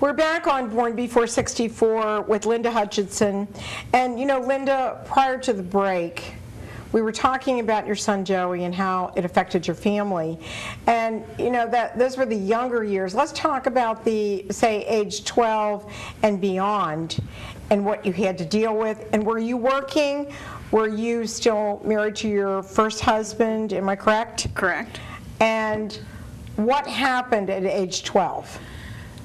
We're back on Born Before 64 with Linda Hutchinson. And you know, Linda, prior to the break, we were talking about your son Joey and how it affected your family. And you know, that those were the younger years. Let's talk about the, say, age 12 and beyond and what you had to deal with. And were you working? Were you still married to your first husband? Am I correct? Correct. And what happened at age 12?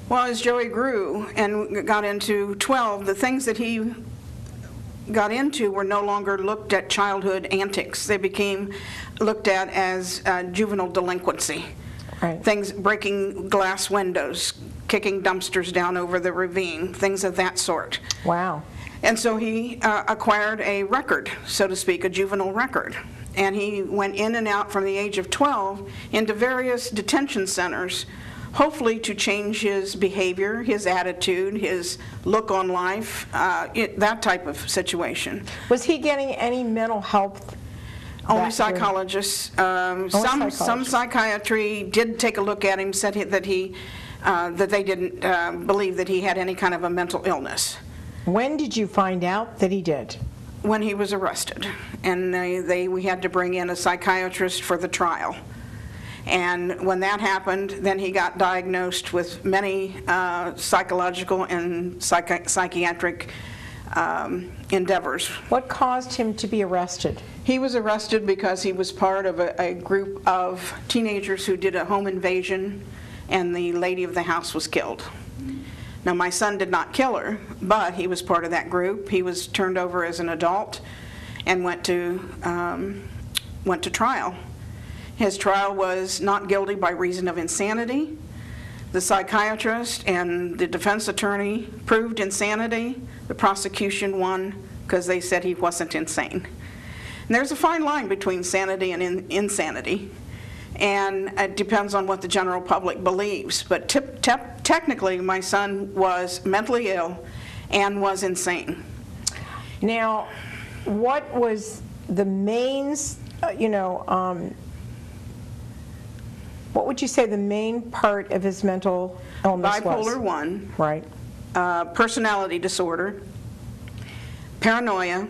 Well, as Joey grew and got into 12, the things that he got into were no longer looked at childhood antics. They became looked at as juvenile delinquency. Right. Things, breaking glass windows, kicking dumpsters down over the ravine, things of that sort. Wow. And so he acquired a record, so to speak, a juvenile record. And he went in and out from the age of 12 into various detention centers, hopefully to change his behavior, his attitude, his look on life, that type of situation. Was he getting any mental health? Only psychologists. Some psychiatry did take a look at him, said that they didn't believe that he had any kind of a mental illness. When did you find out that he did? When he was arrested, and we had to bring in a psychiatrist for the trial. And when that happened, then he got diagnosed with many psychological and psychiatric endeavors. What caused him to be arrested? He was arrested because he was part of a group of teenagers who did a home invasion, and the lady of the house was killed. Now, my son did not kill her, but he was part of that group. He was turned over as an adult and went to trial. His trial was not guilty by reason of insanity. The psychiatrist and the defense attorney proved insanity. The prosecution won because they said he wasn't insane. And there's a fine line between sanity and insanity, and it depends on what the general public believes. But technically, my son was mentally ill and was insane. Now, what was the main, what would you say the main part of his mental illness was? Bipolar 1. Right. Personality disorder, paranoia,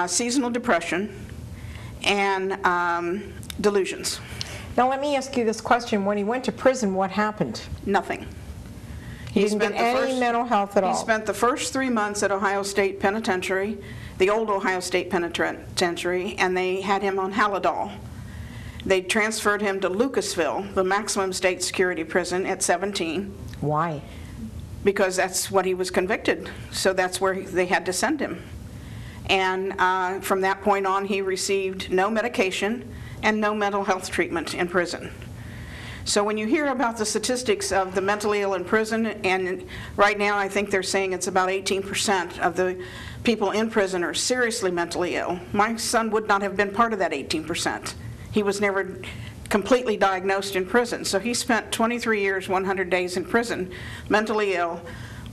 seasonal depression, and delusions. Now let me ask you this question. When he went to prison, what happened? Nothing. He didn't get any mental health at all? He spent the first 3 months at Ohio State Penitentiary, the old Ohio State Penitentiary, and they had him on Halidol. They transferred him to Lucasville, the maximum state security prison, at 17. Why? Because that's what he was convicted, so that's where they had to send him. And from that point on, he received no medication and no mental health treatment in prison. So when you hear about the statistics of the mentally ill in prison, and right now I think they're saying it's about 18% of the people in prison are seriously mentally ill. My son would not have been part of that 18%. He was never completely diagnosed in prison. So he spent 23 years, 100 days in prison, mentally ill,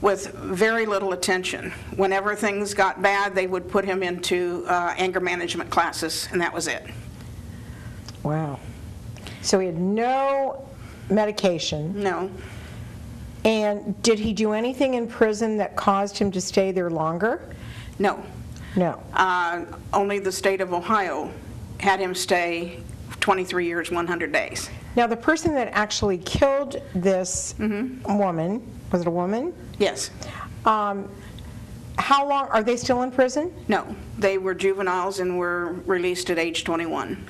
with very little attention. Whenever things got bad, they would put him into anger management classes, and that was it. Wow. So he had no medication. No. And did he do anything in prison that caused him to stay there longer? No. No. Only the state of Ohio had him stay 23 years, 100 days. Now, the person that actually killed this woman, was it a woman? Yes. How long, are they still in prison? No. They were juveniles and were released at age 21.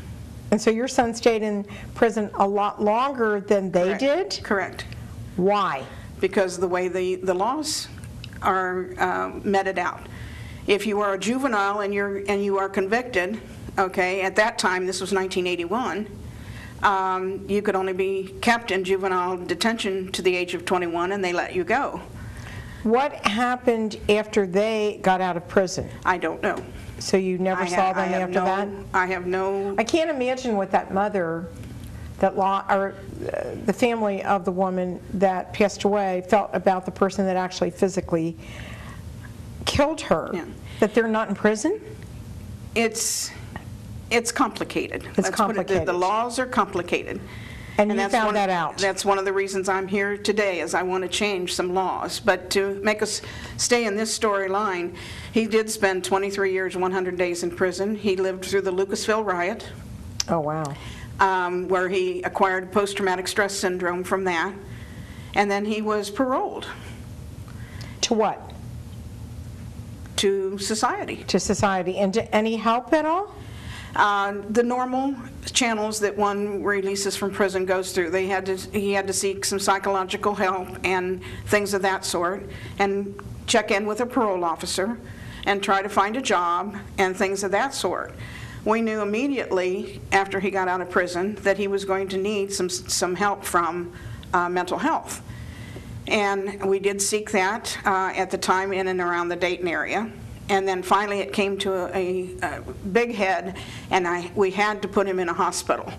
And so your son stayed in prison a lot longer than they did? Correct. Why? Because the way the laws are meted out. If you are a juvenile and you are convicted, okay, at that time, this was 1981, you could only be kept in juvenile detention to the age of 21, and they let you go. What happened after they got out of prison? I don't know. So you never saw them after that? I have no... I can't imagine what that mother, the family of the woman that passed away felt about the person that actually physically killed her. Yeah. That they're not in prison? It's complicated. It's complicated. The laws are complicated. And you found that out. That's one of the reasons I'm here today, is I want to change some laws. But to make us stay in this storyline, he did spend 23 years, 100 days in prison. He lived through the Lucasville riot. Oh, wow. Where he acquired post-traumatic stress syndrome from that. And then he was paroled. To what? To society. To society. And any help at all? The normal channels that one releases from prison goes through. He had to seek some psychological help and things of that sort, and check in with a parole officer and try to find a job and things of that sort. We knew immediately after he got out of prison that he was going to need some help from mental health. And we did seek that at the time in and around the Dayton area. And then finally it came to a big head, and we had to put him in a hospital.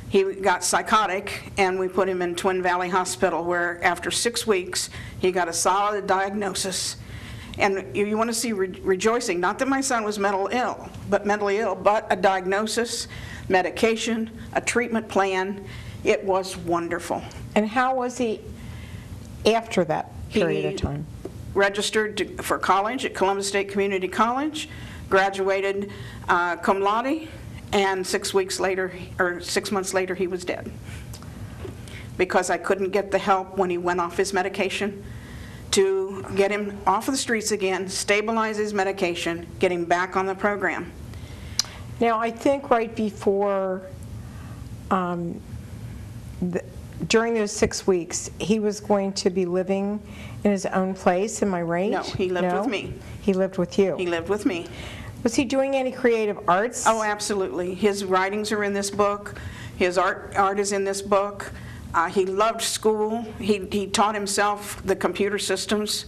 He got psychotic, and we put him in Twin Valley Hospital, where after 6 weeks he got a solid diagnosis. And you want to see rejoicing, not that my son was mentally ill, but a diagnosis, medication, a treatment plan. It was wonderful. And how was he after that period of time? Registered for college at Columbus State Community College, graduated cum laude, and 6 months later he was dead. Because I couldn't get the help when he went off his medication to get him off of the streets again, stabilize his medication, get him back on the program. Now, I think right before, during those 6 weeks, he was going to be living in his own place, am I right? No, he lived with me. He lived with you. He lived with me. Was he doing any creative arts? Oh, absolutely. His writings are in this book. His art is in this book. He loved school. He taught himself the computer systems.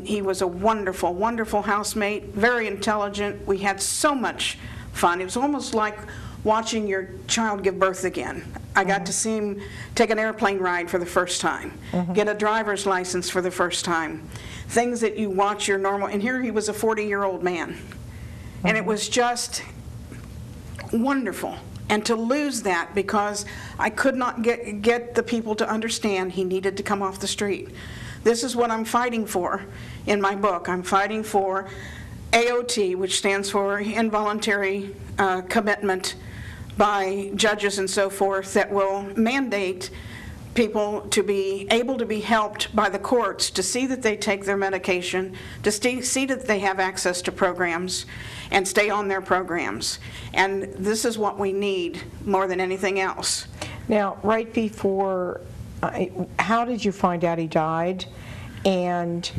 He was a wonderful, wonderful housemate, very intelligent. We had so much fun. It was almost like watching your child give birth again. I got to see him take an airplane ride for the first time, get a driver's license for the first time, things that you watch your normal, and here he was a 40-year-old man. And it was just wonderful. And to lose that because I could not get the people to understand he needed to come off the street. This is what I'm fighting for in my book. I'm fighting for AOT, which stands for involuntary commitment by judges and so forth, that will mandate people to be able to be helped by the courts to see that they take their medication, to see that they have access to programs and stay on their programs. And this is what we need more than anything else. Now, right before, how did you find out he died, and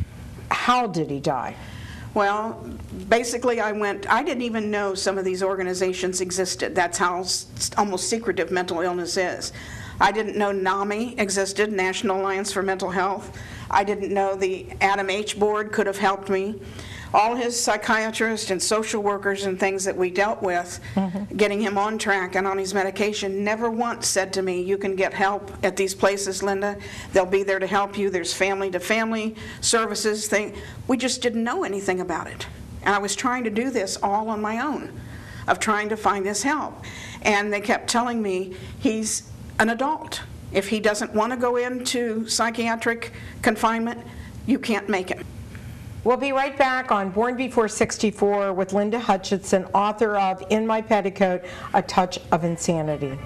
how did he die? Well, basically I didn't even know some of these organizations existed. That's how almost secretive mental illness is. I didn't know NAMI existed, National Alliance for Mental Health. I didn't know the Adam H. Board could have helped me. All his psychiatrists and social workers and things that we dealt with, getting him on track and on his medication, never once said to me, you can get help at these places, Linda. They'll be there to help you. There's family-to-family services. We just didn't know anything about it. And I was trying to do this all on my own, of trying to find this help. And they kept telling me, he's an adult. If he doesn't want to go into psychiatric confinement, you can't make him. We'll be right back on Born Before 64 with Linda Hutchinson, author of In My Petticoat, A Touch of Insanity.